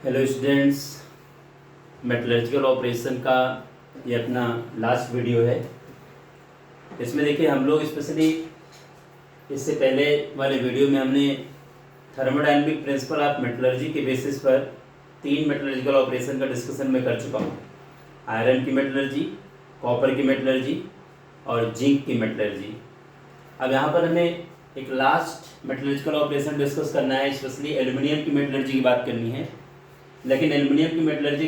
Hello students, metallurgical operation का ये अपना लास्ट वीडियो है। इसमें देखिए हम लोग स्पेशली इससे पहले वाले वीडियो में हमने थर्मोडायनेमिक प्रिंसिपल ऑफ मेटलर्जी के बेसिस पर 3 मेटलर्जिकल ऑपरेशन का डिस्कशन मैं कर चुका हूँ। आयरन की मेटलर्जी, कॉपर की मेटलर्जी और जिंक की मेटलर्जी। अब यहाँ पर हमें एक लास्ट मेटलर्जिकल ऑपरेशन डिस्कस करना है, स्पेशली एल्युमिनियम की मेटलर्जी की बात करनी है। लेकिन एल्युमिनियम की मेटलर्जी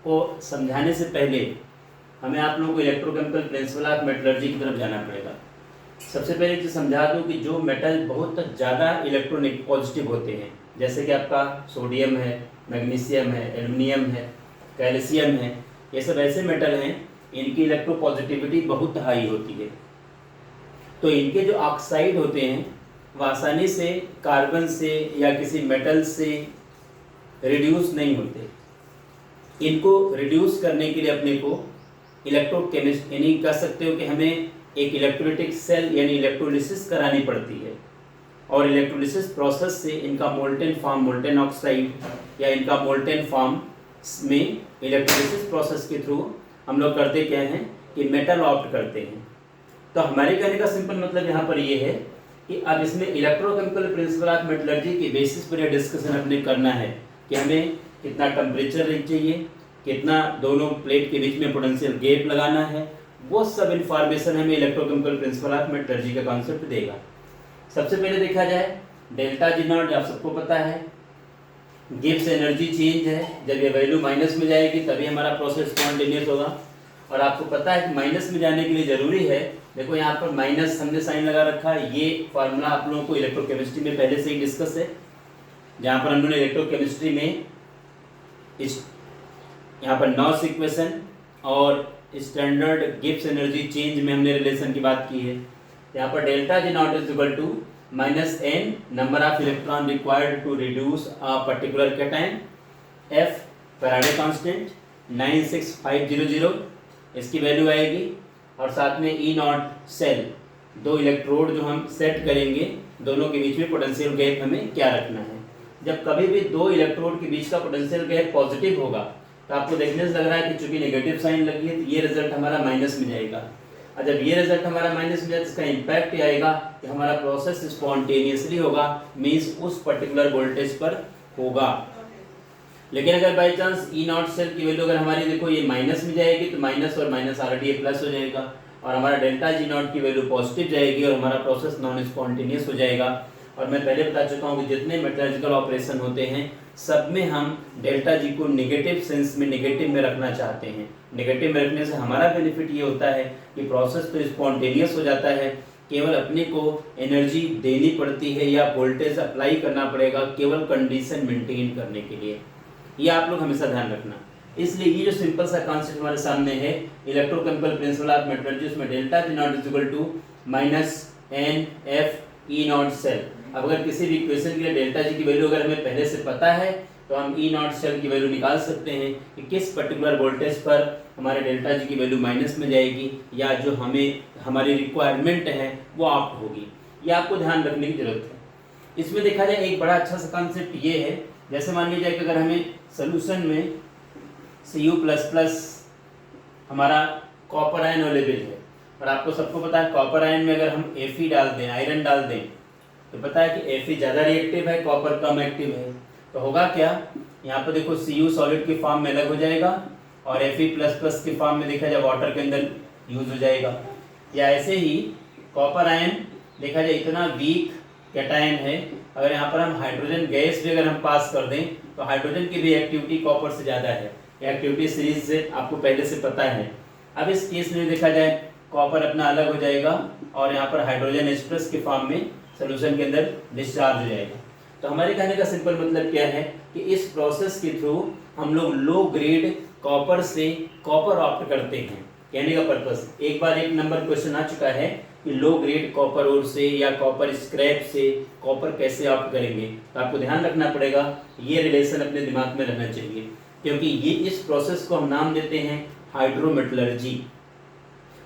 को समझाने से पहले हमें आप लोगों को इलेक्ट्रोकेमिकल प्रिंसिपल ऑफ मेटलर्जी की तरफ जाना पड़ेगा। सबसे पहले तो समझा दूँ कि जो मेटल बहुत ज़्यादा इलेक्ट्रोनिक पॉजिटिव होते हैं, जैसे कि आपका सोडियम है, मैग्नीशियम है, एल्युमिनियम है, कैल्शियम है, ये सब ऐसे मेटल हैं इनकी इलेक्ट्रोपॉजिटिविटी बहुत हाई होती है। तो इनके जो ऑक्साइड होते हैं वह आसानी से कार्बन से या किसी मेटल से रिड्यूस नहीं होते। इनको रिड्यूस करने के लिए अपने को इलेक्ट्रोकेमिस्ट यानी कह सकते हो कि हमें एक इलेक्ट्रोलिटिक सेल यानी इलेक्ट्रोलिसिस करानी पड़ती है। और इलेक्ट्रोलिसिस प्रोसेस से इनका मोल्टेन फॉर्म, मोल्टेन ऑक्साइड या इनका मोल्टेन फॉर्म में इलेक्ट्रोलिसिस प्रोसेस के थ्रू हम लोग करते क्या हैं कि मेटल ऑप्ट करते हैं। तो हमारे कहने का सिंपल मतलब यहाँ पर ये है कि अब इसमें इलेक्ट्रोकेमिकल प्रिंसिपल ऑफ मेटलर्जी के बेसिस पर यह डिस्कशन अपने करना है कि हमें कितना टेम्परेचर चाहिए, कितना दोनों प्लेट के बीच में पोटेंशियल गैप लगाना है, वो सब इन्फॉर्मेशन हमें इलेक्ट्रोकेमिकल प्रिंसिपल ऑफ मेटलर्जी का कॉन्सेप्ट देगा। सबसे पहले देखा जाए डेल्टा जी नॉट, आप सबको पता है गिब्स एनर्जी चेंज है। जब ये वैल्यू माइनस में जाएगी तभी हमारा प्रोसेस स्पॉन्टेनियस होगा। और आपको पता है कि माइनस में जाने के लिए ज़रूरी है, देखो यहाँ पर माइनस हमने साइन लगा रखा है। ये फार्मूला आप लोगों को इलेक्ट्रोकेमिस्ट्री में पहले से ही डिस्कस है, जहाँ पर हम लोगों ने इलेक्ट्रोकेमिस्ट्री में इस यहाँ पर नॉस इक्वेशन और स्टैंडर्ड गिब्स एनर्जी चेंज में हमने रिलेशन की बात की है। यहाँ पर delta G naught is equal to minus N number of electron required to reduce a particular cation, F Faraday constant 96500 इसकी वैल्यू आएगी। और साथ में ई नॉट सेल, 2 इलेक्ट्रोड जो हम सेट करेंगे, दोनों के बीच में पोटेंशियल गैप हमें क्या रखना है। जब कभी भी 2 इलेक्ट्रोड के बीच का पोटेंशियल गैप पॉजिटिव होगा तो आपको देखने से लग रहा है कि चूंकि नेगेटिव साइन लगी है तो ये रिजल्ट हमारा माइनस में जाएगा। और जब ये रिजल्ट हमारा माइनस में जाए तो इसका इम्पैक्ट ये आएगा कि हमारा प्रोसेस स्पॉन्टेनियसली होगा, मीन्स उस पर्टिकुलर वोल्टेज पर होगा। लेकिन अगर by chance E naught cell की वैल्यू अगर हमारी देखो ये माइनस में जाएगी तो माइनस और माइनस ऑलरेडी ये प्लस हो जाएगा, और हमारा डेल्टा जी नॉट की वैल्यू पॉजिटिव जाएगी और हमारा प्रोसेस नॉन स्पॉन्टेनियस हो जाएगा। और मैं पहले बता चुका हूँ कि जितने मेटलर्जिकल ऑपरेशन होते हैं सब में हम डेल्टा जी को नेगेटिव सेंस में, नेगेटिव में रखना चाहते हैं। नेगेटिव में रखने से हमारा बेनिफिट ये होता है कि प्रोसेस तो स्पॉन्टेनियस हो जाता है, केवल अपने को एनर्जी देनी पड़ती है या वोल्टेज अप्लाई करना पड़ेगा केवल कंडीशन मेंटेन करने के लिए। ये आप लोग हमेशा ध्यान रखना। इसलिए ये जो सिंपल सा कॉन्सेप्ट हमारे सामने है इलेक्ट्रोकेमिकल प्रिंसिपल ऑफ मेटलर्जी, उसमें delta G naught is equal to minus N F E naught cell. अब अगर किसी भी इक्वेशन के लिए डेल्टा जी की वैल्यू अगर हमें पहले से पता है तो हम ई नॉट सेल की वैल्यू निकाल सकते हैं कि किस पर्टिकुलर वोल्टेज पर हमारे डेल्टा जी की वैल्यू माइनस में जाएगी या जो हमें हमारी रिक्वायरमेंट है वो ऑप्ट होगी। ये आपको ध्यान रखने की जरूरत है। इसमें देखा जाए एक बड़ा अच्छा सा कॉन्सेप्ट ये है, जैसे मान लीजिए कि अगर हमें सोल्यूशन में Cu++ हमारा कॉपर आयन अवेलेबल है, और आपको सबको पता है कॉपर आयन में अगर हम Fe डाल दें, आयरन डाल दें, तो पता है कि Fe ज़्यादा रिएक्टिव है, कॉपर कम एक्टिव है। तो होगा क्या, यहाँ पर देखो Cu सॉलिड के फॉर्म में अलग हो जाएगा और Fe++ के फॉर्म में देखा जाए वाटर के अंदर यूज हो जाएगा। या ऐसे ही कॉपर आयन देखा जाए इतना वीक कैटायन है, अगर यहाँ पर हम हाइड्रोजन गैस भी अगर हम पास कर दें तो हाइड्रोजन की भी एक्टिविटी कॉपर से ज़्यादा है। एक्टिविटी सीरीज से आपको पहले से पता है। अब इस केस में देखा जाए कॉपर अपना अलग हो जाएगा और यहाँ पर हाइड्रोजन H+ के फॉर्म में सोल्यूशन के अंदर डिस्चार्ज हो जाएगा। तो हमारे कहने का सिंपल मतलब क्या है कि इस प्रोसेस के थ्रू हम लोग लो ग्रेड कॉपर से कॉपर ऑप्ट करते हैं। कहने का पर्पस, एक बार एक नंबर क्वेश्चन आ चुका है कि लो ग्रेड कॉपर ओर से या कॉपर स्क्रैप से कॉपर कैसे ऑप्ट करेंगे। तो आपको ध्यान रखना पड़ेगा, ये रिलेशन अपने दिमाग में रहना चाहिए, क्योंकि ये इस प्रोसेस को हम नाम देते हैं hydrometallurgy.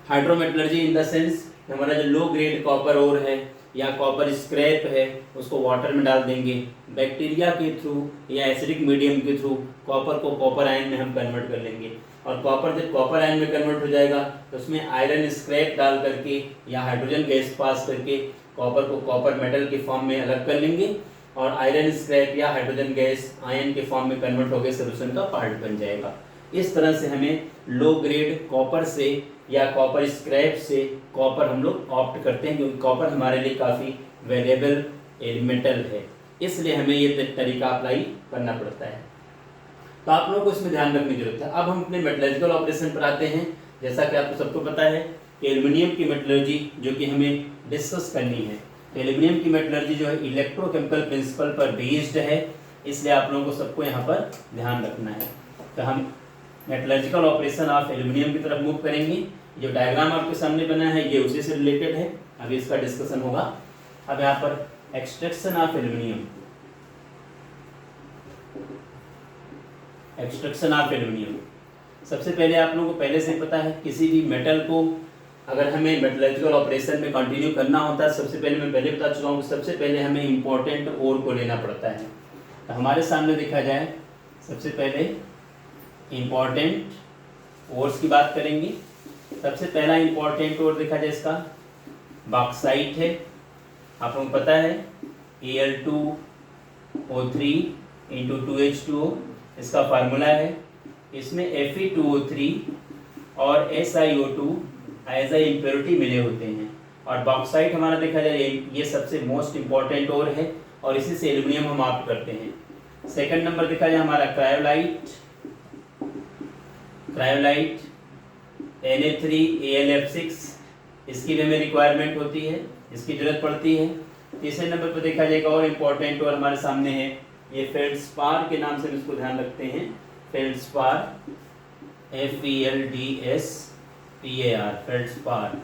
Hydrometallurgy in the sense हमारा जो लो ग्रेड कॉपर ओर है या कॉपर स्क्रैप है उसको वाटर में डाल देंगे, बैक्टीरिया के थ्रू या एसिडिक मीडियम के थ्रू कॉपर को कॉपर आयन में हम कन्वर्ट कर लेंगे। और कॉपर जब कॉपर आयन में कन्वर्ट हो जाएगा तो उसमें आयरन स्क्रैप डाल करके या हाइड्रोजन गैस पास करके कॉपर को कॉपर मेटल के फॉर्म में अलग कर लेंगे और आयरन स्क्रैप या हाइड्रोजन गैस आयन के फॉर्म में कन्वर्ट होकर सोल्यूशन का पार्ट बन जाएगा। इस तरह से हमें लो ग्रेड कॉपर से या कॉपर स्क्रैप से कॉपर हम लोग ऑप्ट करते हैं, क्योंकि कॉपर हमारे लिए काफ़ी वैल्यूएबल एलिमेंटल है, इसलिए हमें ये तरीका अप्लाई करना पड़ता है। तो आप लोगों को इसमें ध्यान रखने की जरूरत है। अब हम अपने मेटलर्जिकल ऑपरेशन पर आते हैं। जैसा कि आपको सबको पता है कि एल्युमिनियम की मेटलर्जी जो कि हमें डिस्कस करनी है, तो एल्युमिनियम की मेटलर्जी जो है इलेक्ट्रोकेमिकल प्रिंसिपल पर बेस्ड है, इसलिए आप लोगों को सबको यहाँ पर ध्यान रखना है। तो हम मेटलर्जिकल ऑपरेशन ऑफ एल्युमिनियम की तरफ मूव करेंगे। जो डायग्राम आपके सामने बना है ये उसी से रिलेटेड है, अभी इसका डिस्कशन होगा। अब यहाँ पर extraction of aluminium, extraction of aluminium. सबसे पहले आप लोगों को पहले से पता है किसी भी मेटल को अगर हमें मेटलर्जिकल ऑपरेशन में कंटिन्यू करना होता है, सबसे पहले मैं पहले बता चुका हूँ, सबसे पहले हमें इम्पोर्टेंट ओर को लेना पड़ता है। तो हमारे सामने देखा जाए सबसे पहले इम्पॉर्टेंट ओर्स की बात करेंगे। सबसे पहला इम्पॉर्टेंट ओर देखा जाए इसका बॉक्साइट है। आप लोगों को पता है Al2O3 × 2H2O इसका फार्मूला है। इसमें Fe2O3 और SiO2 एज ए इम्प्योरिटी मिले होते हैं। और बॉक्साइट हमारा देखा जाए ये सबसे मोस्ट इम्पॉर्टेंट ओर है और इसी से एल्युमिनियम हम ऑप्ट करते हैं। सेकंड नंबर देखा जाए हमारा क्रायोलाइट, क्रायोलाइट Na3Al(F6), इसकी भी हमें रिक्वायरमेंट होती है, इसकी जरूरत पड़ती है। तीसरे नंबर पर देखा जाएगा और इम्पोर्टेंट और हमारे सामने है ये फेल्डस्पार के नाम से हम इसको ध्यान रखते हैं। फेल्डस्पार FeLDSPAR, फेल्डस्पार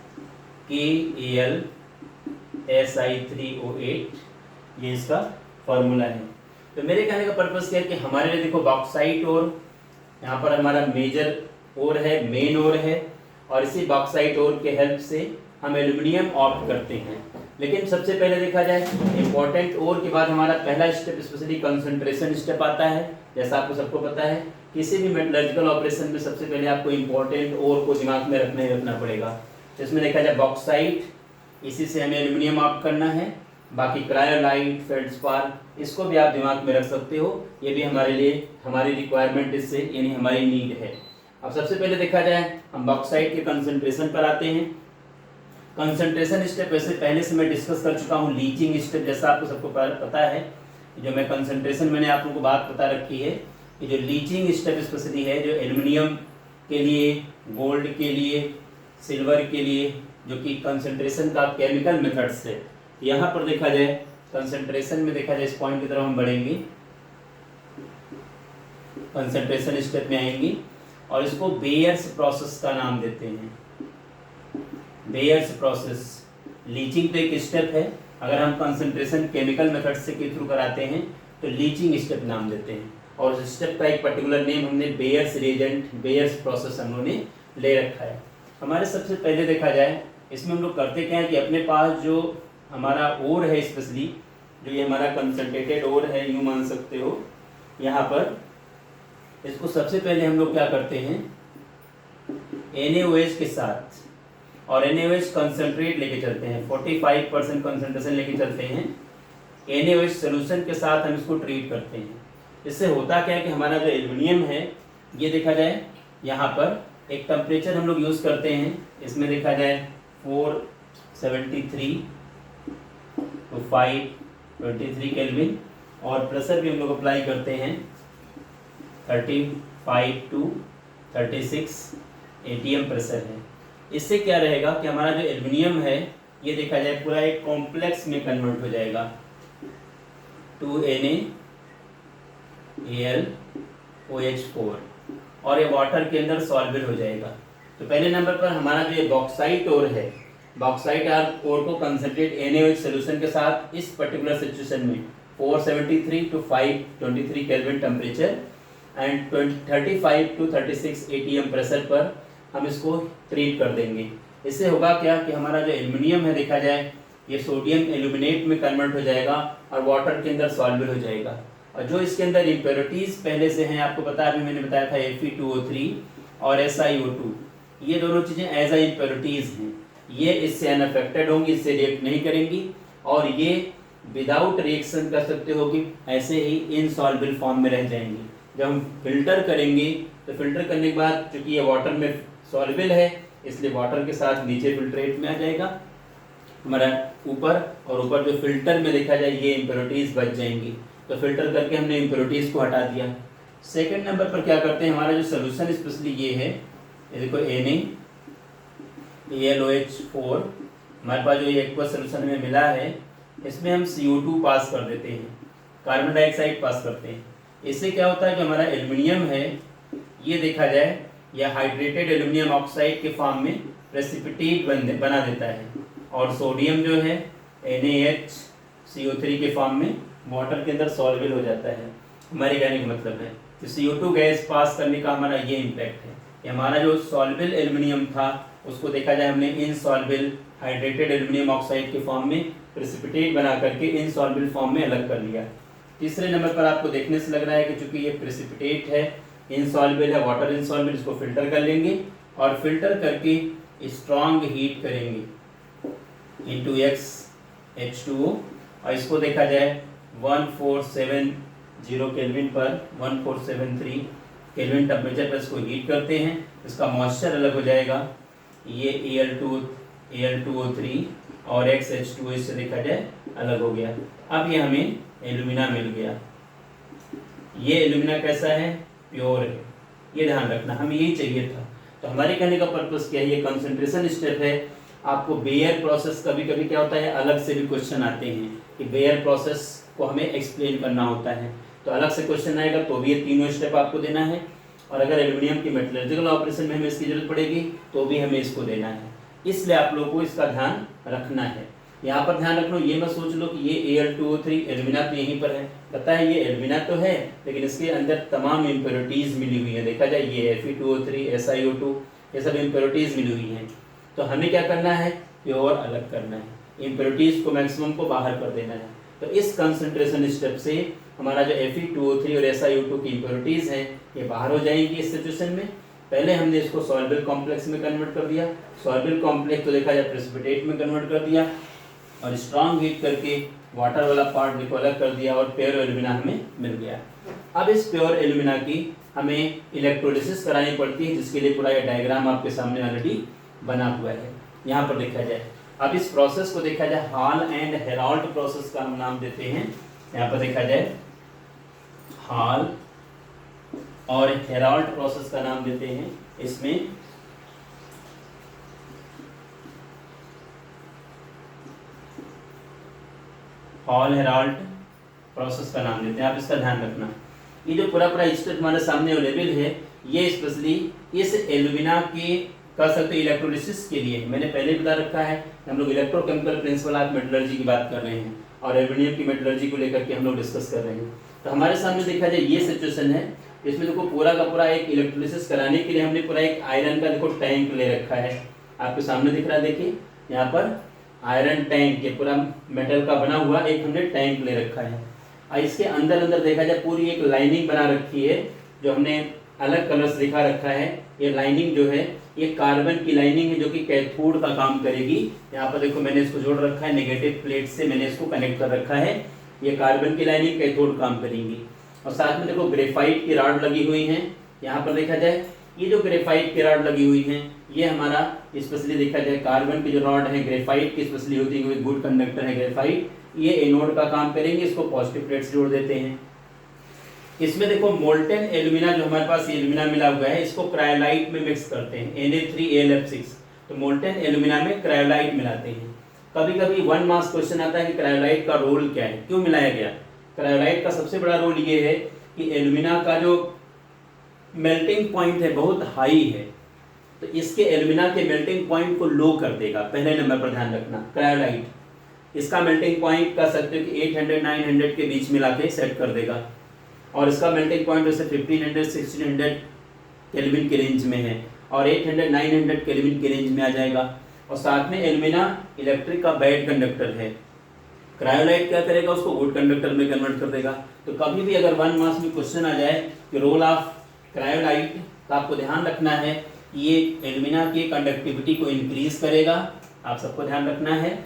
KAlSi3O8, ये इसका फॉर्मूला है। तो मेरे कहने का पर्पस क्या है कि हमारे लिए देखो बॉक्साइट और यहाँ पर हमारा मेजर ओर है, मेन ओर है, और इसी बॉक्साइट ओर के हेल्प से हम एल्युमिनियम ऑप्ट करते हैं। लेकिन सबसे पहले देखा जाए इंपॉर्टेंट ओर के बाद हमारा पहला स्टेप स्पेशली कंसंट्रेशन स्टेप आता है। जैसा आपको सबको पता है किसी भी मेटलर्जिकल ऑपरेशन में सबसे पहले आपको इंपॉर्टेंट ओर को दिमाग में रखना पड़ेगा। तो इसमें देखा जाए बॉक्साइट, इसी से हमें एल्युमिनियम ऑप्ट करना है। बाकी क्रायोलाइट, फेल्डस्पार, इसको भी आप दिमाग में रख सकते हो, ये भी हमारे लिए हमारी रिक्वायरमेंट इससे यानी हमारी नीड है। अब सबसे पहले देखा जाए हम बॉक्साइट के कंसंट्रेशन पर आते हैं। कंसंट्रेशन स्टेप वैसे पहले से मैं डिस्कस कर चुका हूँ। लीचिंग स्टेप जैसा आपको सबको पता है, जो मैं कंसंट्रेशन मैंने आप लोगों को बात बता रखी है कि जो लीचिंग स्टेप स्पेशली है जो एल्युमिनियम के लिए, गोल्ड के लिए, सिल्वर के लिए, जो कि कंसंट्रेशन का केमिकल मेथड्स है। यहाँ पर देखा जाए कंसंट्रेशन में देखा जाए इस पॉइंट की तरफ हम बढ़ेंगे, कंसंट्रेशन स्टेप में आएंगे और इसको बेयर्स प्रोसेस का नाम देते हैं। बेयर्स प्रोसेस, लीचिंग तो एक स्टेप है, अगर हम कंसंट्रेशन केमिकल मेथड से के थ्रू कराते हैं तो लीचिंग स्टेप नाम देते हैं। और उस स्टेप का एक पर्टिकुलर नेम हमने बेयर्स रिएजेंट, बेयर्स प्रोसेस हम लोगों ने ले रखा है। हमारे सबसे पहले देखा जाए इसमें हम लोग करते क्या है कि अपने पास जो हमारा ओर है, स्पेशली जो ये हमारा कंसंट्रेटेड ओर है, यूँ मान सकते हो, यहाँ पर इसको सबसे पहले हम लोग क्या करते हैं NaOH के साथ, और NaOH कंसंट्रेट लेके चलते हैं, 45% कंसंट्रेशन लेके चलते हैं। NaOH सोल्यूशन के साथ हम इसको ट्रीट करते हैं। इससे होता क्या है कि हमारा जो एल्युमिनियम है ये देखा जाए यहाँ पर एक टेम्परेचर हम लोग यूज़ करते हैं, इसमें देखा जाए 473 to 523 केल्विन, और प्रेशर भी हम लोग अप्लाई करते हैं 35 to 36 ATM प्रेशर है। इससे क्या रहेगा कि हमारा जो एल्युमिनियम है ये देखा जाए पूरा एक कॉम्प्लेक्स में कन्वर्ट हो जाएगा, 2NaAlOH4, और ये वाटर के अंदर सॉल्वेट हो जाएगा। तो पहले नंबर पर हमारा जो ये बॉक्साइट ओर है, बॉक्साइट ओर को कंसंट्रेट NaOH सोल्यूशन के साथ इस पर्टिकुलर सिचुएशन में 473 to 523 kelvin temperature and 35 to 36 ATM pressure पर हम इसको ट्रीट कर देंगे। इससे होगा क्या कि हमारा जो एल्युमिनियम है देखा जाए ये सोडियम एल्यूमिनेट में कन्वर्ट हो जाएगा और वाटर के अंदर सॉल्युबल हो जाएगा। और जो इसके अंदर इम्प्योरिटीज पहले से हैं, आपको पता है, अभी मैंने बताया था Fe2O3 और SiO2, ये दोनों चीज़ें एज ए इम्प्योरिटीज हैं, ये इससे अनअफेक्टेड होंगी, इससे रिएक्ट नहीं करेंगी और ये विदाउट रिएक्शन कर सकते हो कि ऐसे ही इनसॉल्युबल फॉर्म में रह जाएंगी। जब हम फिल्टर करेंगे तो फिल्टर करने के बाद चूंकि ये वाटर में सॉल्युबल है, इसलिए वाटर के साथ नीचे फिल्ट्रेट में आ जाएगा हमारा ऊपर, और ऊपर जो फिल्टर में देखा जाए ये इम्प्योरिटीज बच जाएंगी। तो फिल्टर करके हमने इम्प्योरिटीज को हटा दिया। सेकंड नंबर पर क्या करते हैं, हमारा जो सोल्यूशन स्पेशली ये है, ये देखो NaAlOH4 हमारे पास जो ये एक्वस सोल्यूशन में मिला है, इसमें हम CO2 पास कर देते हैं, कार्बन डाइऑक्साइड पास करते हैं। इससे क्या होता है, जो हमारा एल्युमिनियम है ये देखा जाए या हाइड्रेटेड एल्युमिनियम ऑक्साइड के फॉर्म में प्रेसिपिटेट बना देता है, और सोडियम जो है NaHCO3 के फॉर्म में वाटर के अंदर सॉल्युबल हो जाता है। हमारे कहने का मतलब है कि CO2 गैस पास करने का हमारा ये इम्पैक्ट है कि हमारा जो सॉल्युबल एल्युमिनियम था उसको देखा जाए हमने इनसॉल्युबल हाइड्रेटेड एल्युमिनियम ऑक्साइड के फॉर्म में प्रेसिपिटेट बना करके इनसॉल्युबल फॉर्म में अलग कर लिया। तीसरे नंबर पर आपको देखने से लग रहा है कि चूंकि ये प्रेसिपिटेट है, इनसॉल्युबल है, वाटर इनसॉल्युबल, इसको फिल्टर कर लेंगे और फिल्टर करके स्ट्रॉन्ग हीट करेंगे इनटू H2O, और इसको देखा जाए 1470 केल्विन पर 1473 केल्विन टेम्परेचर पर इसको हीट करते हैं, इसका मॉइस्चर अलग हो जाएगा, ये Al2O3 और XH2O इससे देखा जाए अलग हो गया। अब ये हमें एल्यूमिना मिल गया। ये एल्यूमिना कैसा है, प्योर है, ये ध्यान रखना, हमें यही चाहिए था। तो हमारे कहने का पर्पस क्या है, ये कंसंट्रेशन स्टेप है। आपको बेयर प्रोसेस कभी कभी क्या होता है, अलग से भी क्वेश्चन आते हैं कि बेयर प्रोसेस को हमें एक्सप्लेन करना होता है, तो अलग से क्वेश्चन आएगा तो भी ये तीनों स्टेप आपको देना है। और अगर एल्यूमिनियम की मेटलर्जिकल ऑपरेशन में हमें इसकी जरूरत पड़ेगी तो भी हमें इसको देना है, इसलिए आप लोगों को इसका ध्यान रखना है। यहाँ पर ध्यान रखना, ये मत सोच लो कि ये Al2O3 एल्यूमिना तो यहीं पर है, पता है ये एल्यूमिना तो है लेकिन इसके अंदर तमाम इम्प्योरिटीज मिली हुई है। देखा जाए ये Fe2O3 SiO2 ये सब इम्प्योरिटीज मिली हुई हैं, तो हमें क्या करना है, प्योर अलग करना है, इम्प्योरिटीज को मैक्सिमम को बाहर कर देना है। तो इस कंसंट्रेशन स्टेप से हमारा जो Fe2O3 और SiO2 की इम्प्योरिटीज हैं ये बाहर हो जाएंगी इस सिचुएशन में। पहले हमने इसको सॉल्युबल कॉम्प्लेक्स में कन्वर्ट कर दिया, सॉल्युबल कॉम्प्लेक्स तो देखा जाए प्रेसिपिटेट में कन्वर्ट कर दिया और स्ट्रॉन्ग हीट करके वाटर वाला पार्ट देखो अलग कर दिया और प्योर एल्यूमिना हमें मिल गया। अब इस प्योर एल्यूमिना की हमें इलेक्ट्रोलिसिस करानी पड़ती है, जिसके लिए पूरा ये डायग्राम आपके सामने ऑलरेडी बना हुआ है। यहाँ पर देखा जाए, अब इस प्रोसेस को देखा जाए हॉल एंड हेराल्ड प्रोसेस का हम नाम देते हैं। यहाँ पर देखा जाए हॉल और हेराल्ड प्रोसेस का नाम देते हैं। इसमें हॉल हेराल्ड प्रोसेस का नाम देते हैं, आप इसका ध्यान रखना। ये जो पूरा स्टेप हमारे सामने अवेलेबल है, ये स्पेशली इस एल्यूमिना के कर सकते इलेक्ट्रोलिसिस के लिए। मैंने पहले बता रखा है हम लोग इलेक्ट्रोकेमिकल प्रिंसिपल ऑफ मेटलर्जी की बात कर रहे हैं और एल्यूमिनियम की मेटलर्जी को लेकर के हम लोग डिस्कस कर रहे हैं। तो हमारे सामने देखा जाए ये सिचुएशन है, इसमें देखो पूरा का पूरा एक इलेक्ट्रोलिसिस कराने के लिए हमने पूरा एक आयरन का देखो टैंक ले रखा है, आपके सामने दिख रहा है। देखिए यहाँ पर आयरन टैंक के पूरा मेटल का बना हुआ एक हमने टैंक ले रखा है, और इसके अंदर अंदर देखा जाए पूरी एक लाइनिंग बना रखी है जो हमने अलग कलर से दिखा रखा है। ये लाइनिंग जो है ये कार्बन की लाइनिंग है जो कि कैथोड का काम करेगी। यहाँ पर देखो मैंने इसको जोड़ रखा है, नेगेटिव प्लेट से मैंने इसको कनेक्ट कर रखा है। ये कार्बन की लाइनिंग कैथोड काम करेंगी, और साथ में देखो ग्रेफाइट की रॉड लगी हुई हैं। यहाँ पर देखा जाए ये जो ग्रेफाइट की रॉड लगी हुई हैं ये हमारा स्पेशली देखा जाए कार्बन की जो रॉड है ग्रेफाइट की स्पेशली होती है, गुड कंडक्टर है ग्रेफाइट, ये एनोड का काम करेंगे। इसको पॉजिटिव प्लेट से जोड़ देते हैं। इसमें देखो मोल्टेन एल्यूमिना जो हमारे पास एल्यूमिना मिला हुआ है इसको क्रायोलाइट में मिक्स करते हैं, Na3AlF6। तो मोल्टेन एल्यूमिना में क्रायोलाइट मिलाते हैं। कभी कभी 1 मार्क्स क्वेश्चन आता है कि क्रायोलाइट का रोल क्या है, क्यों मिलाया गया। क्रायोलाइट का सबसे बड़ा रोल ये है कि एल्यूमिना का जो मेल्टिंग पॉइंट है बहुत हाई है, तो इसके एल्यूमिना के मेल्टिंग पॉइंट को लो कर देगा। पहले नंबर पर ध्यान रखना, क्रायोलाइट इसका मेल्टिंग पॉइंट कह सकते हो कि 800-900 के बीच में लाके सेट कर देगा, और इसका मेल्टिंग पॉइंट वैसे 1500-1600 केल्विन के रेंज में है, और 800-900 केल्विन के रेंज में आ जाएगा। और साथ में एल्यूमिना इलेक्ट्रिक का बैड कंडक्टर है। क्रायोलाइट क्या करेगा, उसको गुड कंडक्टर में कन्वर्ट कर देगा। तो कभी भी अगर 1 मार्क्स में क्वेश्चन आ जाए कि रोल ऑफ क्रायोलाइट, तो आपको ध्यान रखना है कि ये एल्यूमिना की कंडक्टिविटी को इंक्रीज करेगा, आप सबको ध्यान रखना है।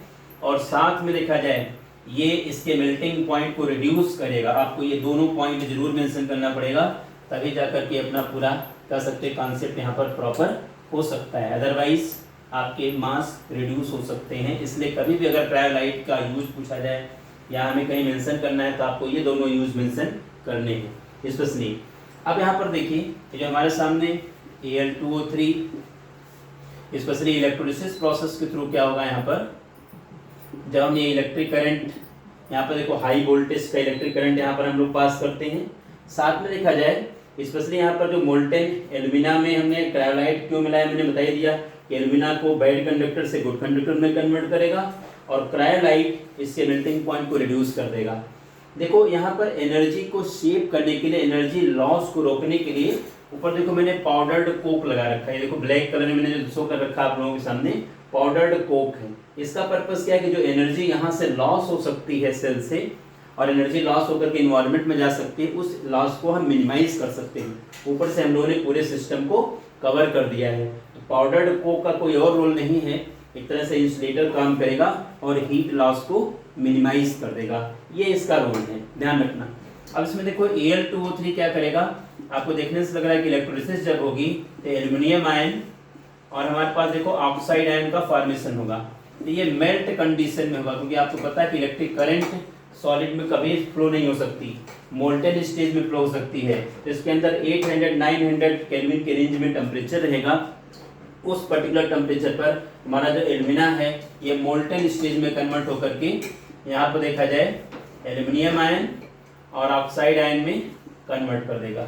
और साथ में देखा जाए ये इसके मेल्टिंग पॉइंट को रिड्यूस करेगा। आपको ये दोनों पॉइंट जरूर मेंशन करना पड़ेगा, तभी जाकर के अपना पूरा कह सकते कॉन्सेप्ट यहाँ पर प्रॉपर हो सकता है, अदरवाइज आपके मार्क्स रिड्यूस हो सकते हैं। इसलिए कभी भी अगर क्रायोलाइट का यूज पूछा जाए या हमें कहीं मेंशन करना है तो आपको ये दोनों यूज मेंशन करने हैं स्पेशली। अब यहाँ पर देखिए जो हमारे सामने Al2O3 स्पेशली इलेक्ट्रोलिसिस प्रोसेस के थ्रू क्या होगा, यहाँ पर जब हम ये इलेक्ट्रिक करंट, यहाँ पर देखो हाई वोल्टेज का इलेक्ट्रिक करंट यहाँ पर हम लोग पास करते हैं। साथ में देखा जाए स्पेशली यहाँ पर जो मोल्टेन एल्यूमिना में हमने क्रायोलाइट क्यों मिलाया, मैंने बता ही दिया कि एल्यूमिना को बैड कंडक्टर से गुड कंडक्टर में कन्वर्ट करेगा और क्रायोलाइट इसके मेल्टिंग पॉइंट को रिड्यूस कर देगा। देखो यहाँ पर एनर्जी को शेप करने के लिए, एनर्जी लॉस को रोकने के लिए ऊपर देखो मैंने पाउडर्ड कोक लगा रखा है। देखो ब्लैक कलर में मैंने जो शो कर रखा आप लोगों के सामने पाउडर्ड कोक है। इसका पर्पस क्या है कि जो एनर्जी यहाँ से लॉस हो सकती है सेल से और एनर्जी लॉस होकर के इन्वायरमेंट में जा सकती है, उस लॉस को हम मिनिमाइज कर सकते हैं। ऊपर से हम लोगों ने पूरे सिस्टम को कवर कर दिया है। तो पाउडर्ड कोक का कोई और रोल नहीं है, एक तरह से इंसुलेटर काम करेगा और हीट लॉस को मिनिमाइज कर देगा, ये इसका रोल है, ध्यान रखना। अब इसमें देखो Al2O3 क्या करेगा, आपको देखने से लग रहा है कि इलेक्ट्रोलिसिस जब होगी तो एल्यूमिनियम आयन और हमारे पास देखो ऑक्साइड आयन का फॉर्मेशन होगा। तो ये मेल्ट कंडीशन में होगा, क्योंकि आपको पता है कि इलेक्ट्रिक करंट सॉलिड में कभी फ्लो नहीं हो सकती, मोल्टेन स्टेज में फ्लो हो सकती है। तो इसके अंदर 800-900 केल्विन के रेंज में टेम्परेचर रहेगा। उस पर्टिकुलर टेम्परेचर पर हमारा जो एल्यूमिना है ये मोल्टेन स्टेज में कन्वर्ट होकर के यहाँ पर देखा जाए एल्यूमिनियम आयन और ऑक्साइड आयन में कन्वर्ट कर देगा।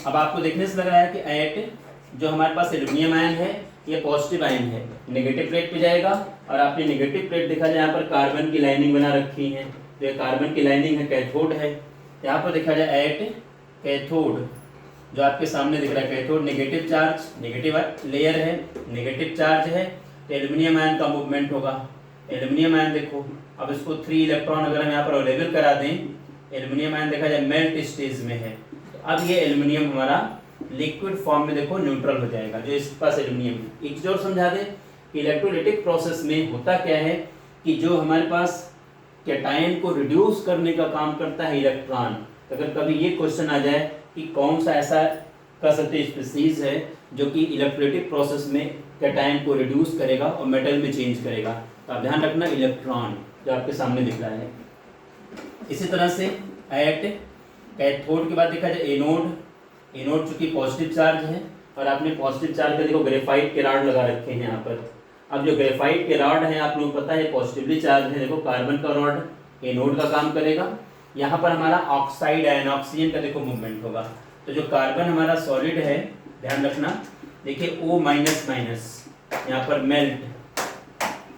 अब आपको देखने से लग रहा है कि एट जो हमारे पास एल्यूमिनियम आयन है ये पॉजिटिव आयन है, नेगेटिव प्लेट पे जाएगा। और आपने नेगेटिव प्लेट देखा जाए यहाँ पर कार्बन की लाइनिंग बना रखी है, तो ये कार्बन की लाइनिंग है, कैथोड है। यहाँ पर देखा जाए एट कैथोड जो आपके सामने दिख रहा है cathode, negative charge, negative layer है, नेगेटिव चार्ज है, तो एल्यूमिनियम आयन का मूवमेंट होगा। एल्यूमिनियम आयन देखो, अब इसको 3 इलेक्ट्रॉन अगर हम यहाँ पर अवेलेबल करा दें, एल्यूमिनियम आयन देखा जाए मेल्ट स्टेज में है, तो अब ये एल्यूमिनियम हमारा लिक्विड फॉर्म में देखो न्यूट्रल हो जाएगा जो इसके पास एल्यूमिनियम है। एक और समझा दें कि इलेक्ट्रोलिटिक प्रोसेस में होता क्या है कि जो हमारे पास कैटायन को रिड्यूस करने का काम करता है इलेक्ट्रॉन। अगर कभी ये क्वेश्चन आ जाए कि कौन सा ऐसा कह सकते स्पीसीज है जो कि इलेक्ट्रोलिटिक प्रोसेस में कैटायन को रिड्यूस करेगा और मेटल में चेंज करेगा, तो आप ध्यान रखना इलेक्ट्रॉन जो आपके सामने दिख रहा है। इसी तरह से एट कैथोड के बाद देखा जाए एनोड, एनोड चूंकि पॉजिटिव चार्ज है और आपने पॉजिटिव चार्ज का देखो ग्रेफाइट के रॉड लगा रखे हैं यहाँ पर। अब जो ग्रेफाइट के रॉड है आप लोगों को पता है पॉजिटिवली चार्ज है, देखो कार्बन का रॉड एनोड का काम करेगा। यहाँ पर हमारा ऑक्साइड आयन, ऑक्सीजन का देखो मूवमेंट होगा। तो जो कार्बन हमारा सॉलिड है, ध्यान रखना, देखिए O यहाँ पर मेल्ट,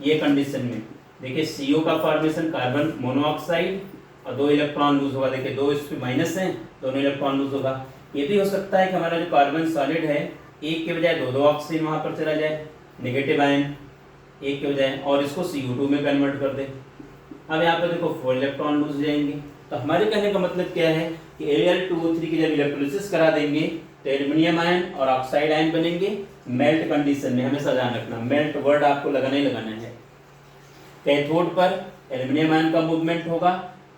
ये कंडीशन में देखिए CO का फॉर्मेशन, कार्बन मोनोऑक्साइड और 2 इलेक्ट्रॉन लूज होगा। देखिए 2 इस पे माइनस है, दोनों इलेक्ट्रॉन लूज होगा। ये भी हो सकता है कि हमारा जो कार्बन सॉलिड है एक के बजाय 2 ऑक्सीजन वहाँ पर चला जाए, नेगेटिव आयन एक के बजाय, और इसको CO2 में कन्वर्ट कर दे। अब यहाँ पर देखो 4 इलेक्ट्रॉन लूज जाएंगे। तो हमारे कहने का मतलब क्या है कि Al2O3 की जब इलेक्ट्रोलिसिस करा देंगे तो एल्यूमिनियम आयन और ऑक्साइड आयन बनेंगे मेल्ट कंडीशन में, हमेशा ध्यान रखना मेल्ट वर्ड आपको लगाना ही लगाना है। कैथोड पर एल्यूमिनियम आयन का मूवमेंट होगा,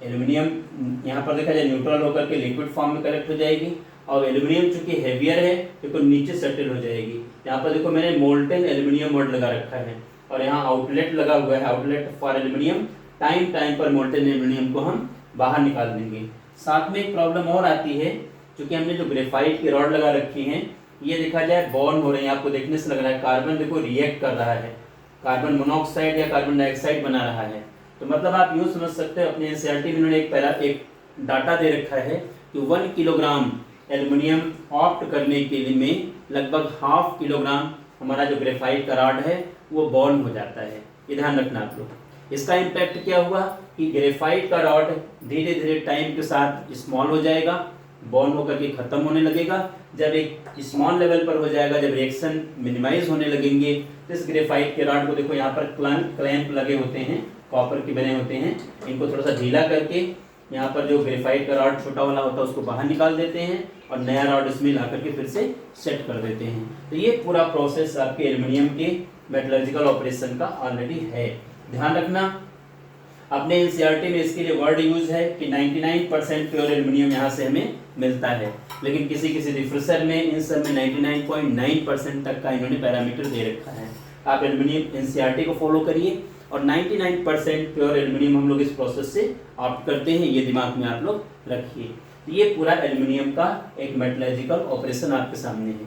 एल्यूमिनियम यहाँ पर देखा जाए न्यूट्रल होकर के लिक्विड फॉर्म में कलेक्ट हो जाएगी और एल्यूमिनियम चूंकि हेवियर है देखो नीचे सेटल हो जाएगी। यहाँ पर देखो मैंने मोल्टेन एल्यूमिनियम वर्ड लगा रखा है और यहाँ आउटलेट लगा हुआ है, outlet for aluminium. Time time पर मोल्टेन एल्यूमिनियम को हम बाहर निकाल देंगे। साथ में एक प्रॉब्लम और आती है, क्योंकि हमने जो ग्रेफाइट की रॉड लगा रखी हैं ये देखा जाए बॉन्ड हो रहे हैं, आपको देखने से लग रहा है कार्बन देखो रिएक्ट कर रहा है, कार्बन मोनोऑक्साइड या कार्बन डाइऑक्साइड बना रहा है। तो मतलब आप यूँ समझ सकते हो, अपने एनसीईआरटी में इन्होंने एक डाटा दे रखा है कि 1 किलोग्राम एल्यूमिनियम ऑप्ट करने के लिए में लगभग 1/2 किलोग्राम हमारा जो ग्रेफाइट का रॉड है वो बॉन्ड हो जाता है। ये ध्यान रखना आप लोग। इसका इम्पैक्ट क्या हुआ कि ग्रेफाइट का रॉड धीरे धीरे टाइम के साथ स्मॉल हो जाएगा बॉन्ड होकर के खत्म होने लगेगा। जब एक स्मॉल लेवल पर हो जाएगा, जब रिएक्शन मिनिमाइज होने लगेंगे, तो इस ग्रेफाइट के रॉड को देखो यहाँ पर क्लैंप लगे होते हैं, कॉपर के बने होते हैं, इनको थोड़ा सा ढीला करके यहाँ पर जो ग्रेफाइट का रॉड छोटा वाला होता है उसको बाहर निकाल देते हैं और नया रॉड इसमें ला करके फिर से सेट कर देते हैं। तो ये पूरा प्रोसेस आपके एल्युमिनियम के मेटलर्जिकल ऑपरेशन का ऑलरेडी है। ध्यान रखना, अपने एनसीईआरटी में इसके लिए वर्ड यूज है कि 99% प्योर एल्युमिनियम यहाँ से हमें मिलता है, लेकिन किसी किसी रिफ्रेशर में इन सब में 99.9% तक का इन्होंने पैरामीटर दे रखा है। आप एल्युमिनियम एनसीईआरटी को फॉलो करिए और 99% प्योर एल्युमिनियम हम लोग इस प्रोसेस से ऑप्ट करते हैं, ये दिमाग में आप लोग रखिए। तो ये पूरा एल्युमिनियम का एक मेटलर्जिकल ऑपरेशन आपके सामने है।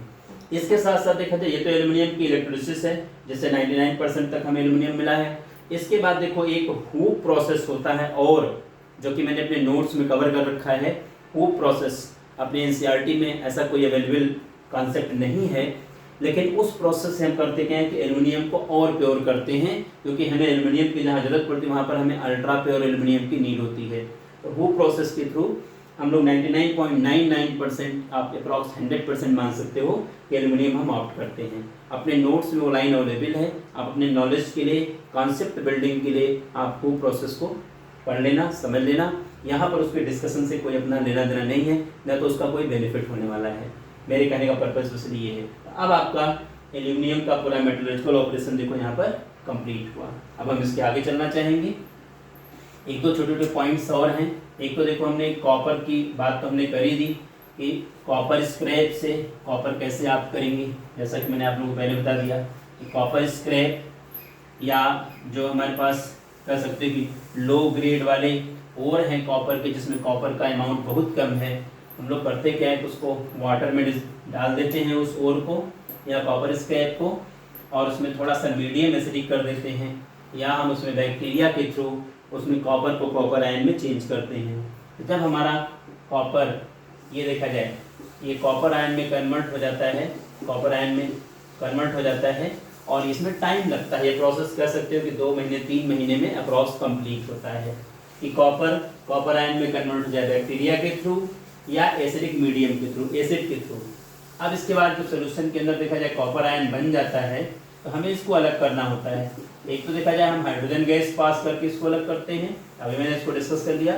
इसके साथ साथ देखा जाए, ये तो एल्युमिनियम की इलेक्ट्रोलिसिस है जिससे 99% तक हमें एल्युमिनियम मिला है। इसके बाद देखो एक हूप प्रोसेस होता है, और जो कि मैंने अपने नोट्स में कवर कर रखा है। हूप प्रोसेस अपने एनसीईआरटी में ऐसा कोई अवेलेबल कॉन्सेप्ट नहीं है, लेकिन उस प्रोसेस से हम करते क्या है कि एल्युमिनियम को और प्योर करते हैं, क्योंकि हमें एल्युमिनियम की जहाँ जरूरत पड़ती है वहाँ पर हमें अल्ट्रा प्योर एल्युमिनियम की नीड होती है। तो हूप प्रोसेस के थ्रू हम लोग 99.99%, आप अप्रॉक्स 100% मान सकते हो कि एल्युमिनियम हम ऑप्ट करते हैं। अपने नोट्स में वो लाइन अवेलेबल है, आप अपने नॉलेज के लिए, कॉन्सेप्ट बिल्डिंग के लिए आप हूप प्रोसेस को पढ़ लेना, समझ लेना। यहाँ पर उसके डिस्कशन से कोई अपना लेना देना नहीं है, न तो उसका कोई बेनिफिट होने वाला है। मेरे कहने का पर्पज बस ये है। अब आपका एल्युमिनियम का पूरा मेटलर्जिकल ऑपरेशन देखो यहाँ पर कंप्लीट हुआ। अब हम इसके आगे चलना चाहेंगे। एक दो छोटे छोटे पॉइंट्स और हैं। एक तो देखो, हमने कॉपर की बात तो हमने कर ही दी कि कॉपर स्क्रैप से कॉपर कैसे आप करेंगे, जैसा कि मैंने आप लोगों को पहले बता दिया कि कॉपर स्क्रैप या जो हमारे पास कह सकते हैं कि लो ग्रेड वाले ओर हैं कॉपर के, जिसमें कॉपर का अमाउंट बहुत कम है, हम लोग करते क्या है कि उसको वाटर में डाल देते हैं उस ओर को या कॉपर स्क्रैप को, और उसमें थोड़ा सा मीडियम एसिडिक कर देते हैं, या हम उसमें बैक्टीरिया के थ्रू उसमें कॉपर को कॉपर आयन में चेंज करते हैं। तो जब हमारा कॉपर, ये देखा जाए, ये कॉपर आयन में कन्वर्ट हो जाता है, कॉपर आयन में कन्वर्ट हो जाता है, और इसमें टाइम लगता है। ये प्रोसेस कह सकते हो कि 2 महीने 3 महीने में अप्रॉक्स कंप्लीट होता है कि कॉपर आयन में कन्वर्ट हो जाए बैक्टीरिया के थ्रू या एसिडिक मीडियम के थ्रू, एसिड के थ्रू। अब इसके बाद जो सोल्यूशन के अंदर देखा जाए कॉपर आयन बन जाता है, तो हमें इसको अलग करना होता है। एक तो देखा जाए हम हाइड्रोजन गैस पास करके इसको अलग करते हैं, अभी मैंने इसको डिस्कस कर लिया,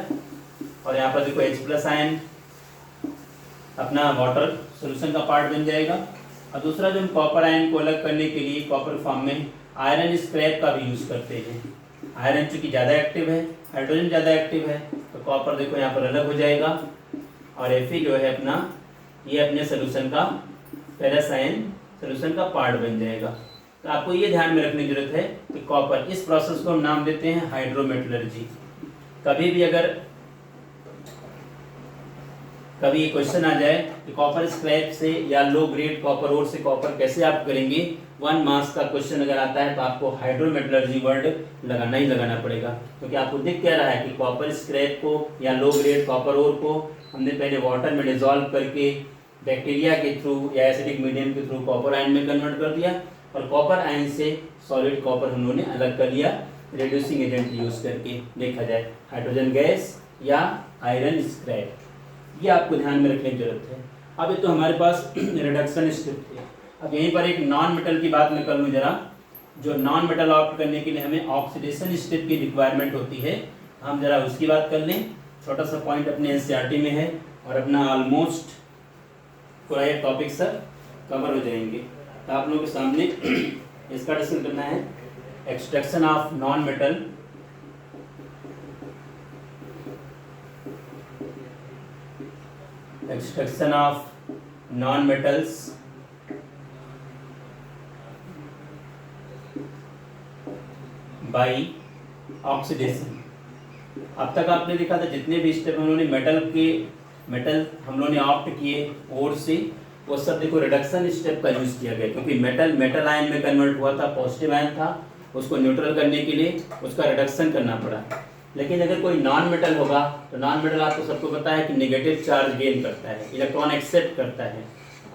और यहाँ पर देखो H+ आयन अपना वाटर सोल्यूशन का पार्ट बन जाएगा। और दूसरा जो हम कॉपर आयन को अलग करने के लिए कॉपर फॉर्म में आयरन स्क्रैप का भी यूज़ करते हैं। आयरन चूँकि ज़्यादा एक्टिव है, हाइड्रोजन ज़्यादा एक्टिव है, तो कॉपर देखो यहाँ पर अलग हो जाएगा, और Fe जो है अपना, ये अपने सोल्यूशन का फेरस आयन सोल्यूशन का पार्ट बन जाएगा। तो आपको ये ध्यान में रखने की जरूरत है कि कॉपर, इस प्रोसेस को हम नाम देते हैं हाइड्रोमेटलर्जी। कभी भी अगर कभी ये क्वेश्चन आ जाए कि कॉपर स्क्रैप से या लो ग्रेड कॉपर ओर से कॉपर कैसे आप करेंगे, 1 मार्क्स का क्वेश्चन अगर आता है तो आपको हाइड्रोमेटलर्जी वर्ड लगाना ही लगाना पड़ेगा, क्योंकि आपको दिख क्या रहा है कि कॉपर स्क्रैप को या लो ग्रेड कॉपर ओर को हमने पहले वाटर में डिजोल्व करके बैक्टीरिया के थ्रू या एसिडिक मीडियम के थ्रू कॉपर आयन में कन्वर्ट कर दिया, और कॉपर आयन से सॉलिड कॉपर हम लोगों ने अलग कर लिया रिड्यूसिंग एजेंट यूज करके, देखा जाए हाइड्रोजन गैस या आयरन स्क्रैप। ये आपको ध्यान में रखने की जरूरत है। अब ये तो हमारे पास रिडक्शन स्टेप थे। अब यहीं पर एक नॉन मेटल की बात मैं कर लूँ जरा। जो नॉन मेटल ऑप्ट करने के लिए हमें ऑक्सीडेशन स्टेप की रिक्वायरमेंट होती है, हम जरा उसकी बात कर लें। छोटा सा पॉइंट अपने एनसीईआरटी में है, और अपना ऑलमोस्ट पूरा ये टॉपिक सर कवर हो जाएंगे। तो आप लोगों के सामने इसका डिस्कस करना है, extraction of non metal, extraction of non metals by oxidation. अब तक आपने देखा था जितने भी स्टेप हम लोगों ने मेटल हम लोगों ने ऑप्ट किए और से, वो सब देखो रिडक्शन स्टेप का यूज किया गया, क्योंकि मेटल आयन में कन्वर्ट हुआ था, पॉजिटिव आयन था, उसको न्यूट्रल करने के लिए उसका रिडक्शन करना पड़ा। लेकिन अगर कोई नॉन मेटल होगा तो नॉन मेटल आपको सबको पता है कि नेगेटिव चार्ज गेन करता है, इलेक्ट्रॉन एक्सेप्ट करता है।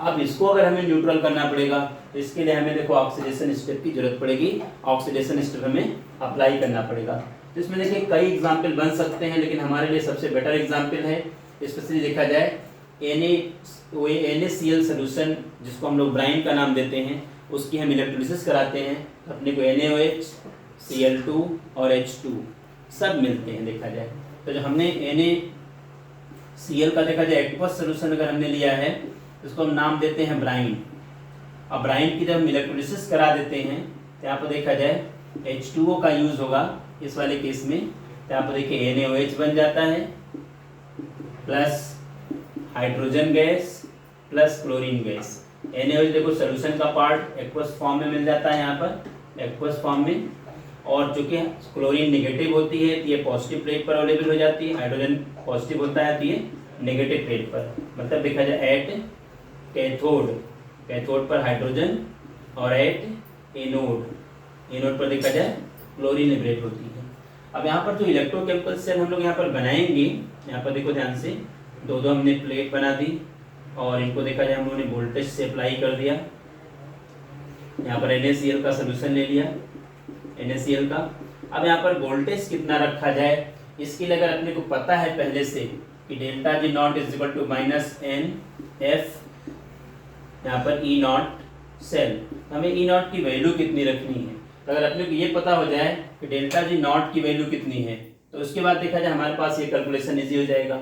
अब इसको अगर हमें न्यूट्रल करना पड़ेगा तो इसके लिए हमें देखो ऑक्सीडेशन स्टेप की जरूरत पड़ेगी, ऑक्सीडेशन स्टेप हमें अप्लाई करना पड़ेगा। तो इसमें देखिए कई एग्जाम्पल बन सकते हैं, लेकिन हमारे लिए सबसे बेटर एग्जाम्पल है, स्पेशली देखा जाए NaCl सोल्यूशन जिसको हम लोग ब्राइन का नाम देते हैं, उसकी हम इलेक्ट्रोलिसिस कराते हैं, अपने को NaOH, Cl2 और H2 सब मिलते हैं देखा जाए। तो जो हमने NaCl का देखा जाए एक्वस सोल्यूशन अगर हमने लिया है, इसको हम नाम देते हैं ब्राइन। अब ब्राइन की जब हम इलेक्ट्रोलिसिस करा देते हैं तो यहाँ पर देखा जाए H2O का यूज़ होगा इस वाले केस में, तो यहाँ पर देखिए NaOH बन जाता है plus hydrogen gas plus chlorine gas. NaOH देखो सोल्यूशन का पार्ट एक्वस फॉर्म में मिल जाता है यहाँ पर एक्वस फॉर्म में, और चूंकि क्लोरीन नेगेटिव होती है तो ये पॉजिटिव प्लेट पर अवेलेबल हो जाती है, हाइड्रोजन पॉजिटिव होता है तो ये नेगेटिव प्लेट पर, मतलब देखा जाए एट कैथोड पर हाइड्रोजन और एट एनोड पर देखा जाए क्लोरीन लिबरेट होती है। अब यहाँ पर जो इलेक्ट्रोकेमिकल सेल हम लोग यहाँ पर बनाएंगे, यहाँ पर देखो ध्यान से, दो हमने प्लेट बना दी और इनको देखा जाए हम लोगों ने वोल्टेज से अप्लाई कर दिया। यहाँ पर NaCl का सोल्यूशन ले लिया NaCl का। अब यहाँ पर वोल्टेज कितना रखा जाए, इसके लिए अगर अपने को पता है पहले से कि delta G naught is equal to minus N F यहाँ पर E नॉट सेल, हमें E नॉट की वैल्यू कितनी रखनी है। तो अगर अपने को ये पता हो जाए कि डेल्टा G नॉट की वैल्यू कितनी है, तो उसके बाद देखा जाए हमारे पास ये कैलकुलेशन इजी हो जाएगा।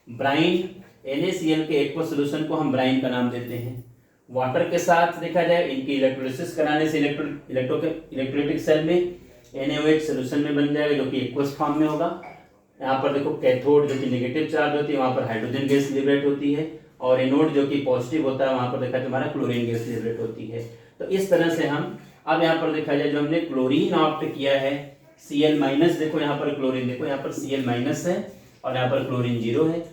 ब्राइन NaCl के एक्वस सोल्यूशन को हम ब्राइन का नाम देते हैं। वाटर के साथ देखा जाए इनकी इलेक्ट्रोलिसिस कराने से इलेक्ट्रोलाइटिक सेल में NaOH सोल्यूशन में बन जाएगा जो कि एक्वस फॉर्म में होगा। यहाँ पर देखो कैथोड जो कि नेगेटिव चार्ज होती है वहाँ पर हाइड्रोजन गैस लिबरेट होती है, और एनोड जो कि पॉजिटिव होता है वहाँ पर देखा जाए हमारा क्लोरीन गैस लिबरेट होती है। तो इस तरह से हम अब यहाँ पर देखा जाए जो हमने क्लोरीन ऑप्ट किया है Cl माइनस, देखो यहाँ पर क्लोरीन, देखो यहाँ पर Cl माइनस है और यहाँ पर क्लोरीन 0 है,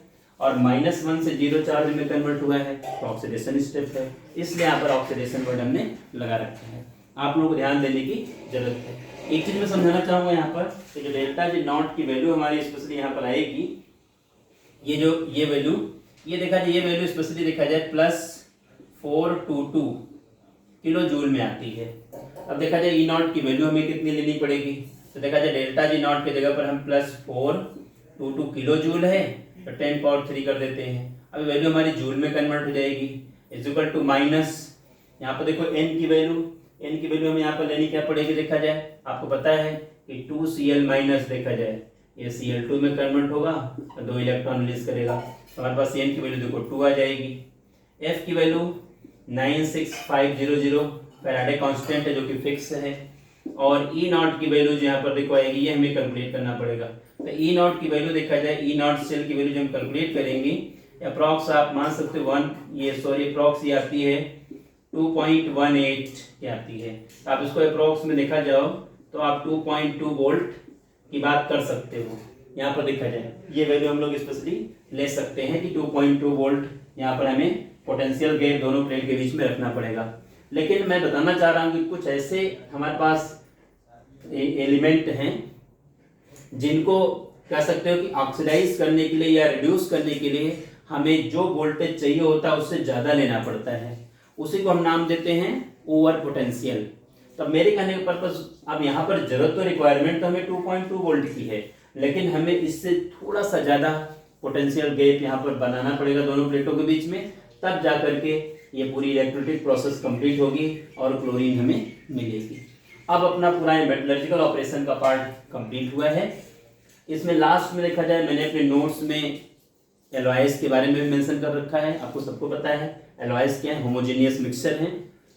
और -1 से 0 चार्ज में कन्वर्ट हुआ है तो ऑक्सीडेशन स्टेप है, इसलिए यहाँ पर ऑक्सीडेशन वर्ड हमने लगा रखा है। आप लोगों को ध्यान देने की जरूरत है। एक चीज मैं समझाना चाहूँगा यहाँ पर कि जो डेल्टा G नॉट की वैल्यू हमारी स्पेशली यहाँ पर आएगी, ये वैल्यू ये देखा जाए, ये वैल्यू स्पेशली देखा जाए +422 किलो जूल में आती है। अब देखा जाए E नॉट की वैल्यू हमें कितनी लेनी पड़ेगी, तो देखा जाए डेल्टा G नॉट की जगह पर हम +422 किलो जूल है तो 10 पावर 3 कर देते हैं। अब वैल्यू हमारी जूल में कन्वर्ट हो जाएगी, इज इक्वल टू माइनस, यहाँ पर देखो n की वैल्यू हमें यहाँ पर लेनी क्या पड़ेगी, देखा जाए आपको पता है कि 2Cl माइनस, देखा जाए ये Cl2 में कन्वर्ट होगा तो 2 इलेक्ट्रॉन रिलीज करेगा, तो हमारे पास n की वैल्यू देखो 2 आ जाएगी। f की वैल्यू 96500 फैराडे कांस्टेंट है जो कि फिक्स है, और E नॉट की वैल्यू जो यहाँ पर देखो आएगी, ये हमें कैलकुलेट करना पड़ेगा। तो E नॉट की वैल्यू देखा जाए, E नॉट सेल की वैल्यू जो हम कैलकुलेट करेंगे अप्रॉक्स आप मान सकते हो अप्रॉक्स ये आती है 2.18 की आती है। तो आप इसको अप्रॉक्स में देखा जाओ तो आप 2.2 वोल्ट की बात कर सकते हो। यहाँ पर देखा जाए ये वैल्यू हम लोग स्पेशली ले सकते हैं कि 2.2 वोल्ट यहाँ पर हमें पोटेंशियल गैप दोनों प्लेट के बीच में रखना पड़ेगा। लेकिन मैं बताना चाह रहा हूँ कि कुछ ऐसे हमारे पास एलिमेंट हैं जिनको कह सकते हो कि ऑक्सीडाइज करने के लिए या रिड्यूस करने के लिए हमें जो वोल्टेज चाहिए होता है उससे ज़्यादा लेना पड़ता है, उसी को हम नाम देते हैं ओवर पोटेंशियल। तो मेरे कहने का पर्पस, अब यहाँ पर जरूरत तो रिक्वायरमेंट तो हमें 2.2 वोल्ट की है, लेकिन हमें इससे थोड़ा सा ज़्यादा पोटेंशियल गैप यहाँ पर बनाना पड़ेगा दोनों प्लेटों के बीच में, तब जा करके ये पूरी इलेक्ट्रोलिटिक प्रोसेस कंप्लीट होगी और क्लोरीन हमें मिलेगी। अब अपना पूरा मेटलर्जिकल ऑपरेशन का पार्ट कंप्लीट हुआ है। इसमें लास्ट में देखा जाए मैंने अपने नोट्स में एलॉयज के बारे में भी मेंशन कर रखा है। आपको सबको पता है एलॉयज क्या है, होमोजेनियस मिक्सचर हैं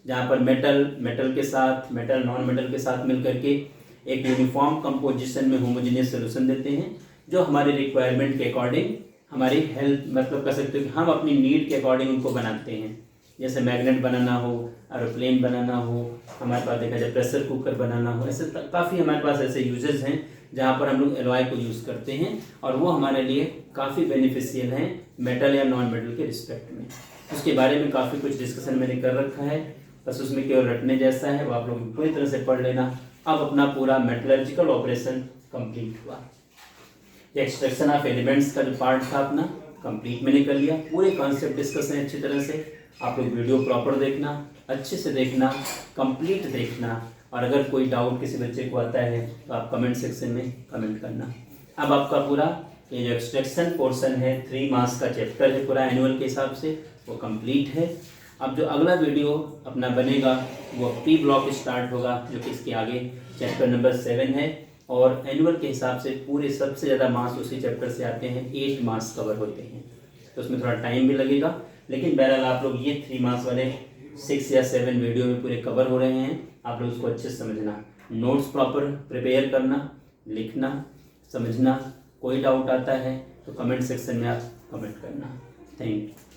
जहाँ पर मेटल के साथ मेटल नॉन मेटल के साथ मिल करके एक यूनिफॉर्म कंपोजिशन में होमोजेनियस सोल्यूशन देते हैं जो हमारे रिक्वायरमेंट के अकॉर्डिंग हमारी हेल्थ, मतलब कह सकते हो कि हम अपनी नीड के अकॉर्डिंग उनको बनाते हैं। जैसे मैग्नेट बनाना हो, एरोप्लेन बनाना हो, हमारे पास देखा जाए प्रेशर कुकर बनाना हो, ऐसे काफ़ी हमारे पास ऐसे यूजेस हैं जहाँ पर हम लोग एलॉय को यूज़ करते हैं और वो हमारे लिए काफ़ी बेनिफिशियल हैं मेटल या नॉन मेटल के रिस्पेक्ट में। उसके बारे में काफ़ी कुछ डिस्कशन मैंने कर रखा है, बस उसमें केवल रटने जैसा है, वो आप लोग पूरी तरह से पढ़ लेना। अब अपना पूरा मेटलर्जिकल ऑपरेशन कंप्लीट हुआ। एक्सट्रैक्शन ऑफ एलिमेंट्स का जो पार्ट था अपना कंप्लीट मैंने कर लिया। पूरे कॉन्सेप्ट डिस्कस हैं अच्छी तरह से। आप लोग वीडियो प्रॉपर देखना, अच्छे से देखना, कंप्लीट देखना, और अगर कोई डाउट किसी बच्चे को आता है तो आप कमेंट सेक्शन में कमेंट करना। अब आपका पूरा ये जो एक्सट्रैक्शन पोर्शन है 3 मार्क्स का चैप्टर है पूरा एनुअल के हिसाब से, वो कंप्लीट है। अब जो अगला वीडियो अपना बनेगा वो पी ब्लॉक स्टार्ट होगा, जो कि इसके आगे चैप्टर नंबर 7 है। और एनुअल के हिसाब से पूरे सबसे ज़्यादा मार्क्स उसी चैप्टर से आते हैं, 8 मार्क्स कवर होते हैं, तो उसमें थोड़ा टाइम भी लगेगा। लेकिन बहरहाल आप लोग ये 3 मार्क्स वाले 6 या 7 वीडियो में पूरे कवर हो रहे हैं। आप लोग उसको अच्छे से समझना, नोट्स प्रॉपर प्रिपेयर करना, लिखना, समझना। कोई डाउट आता है तो कमेंट सेक्शन में आप कमेंट करना। Thank you.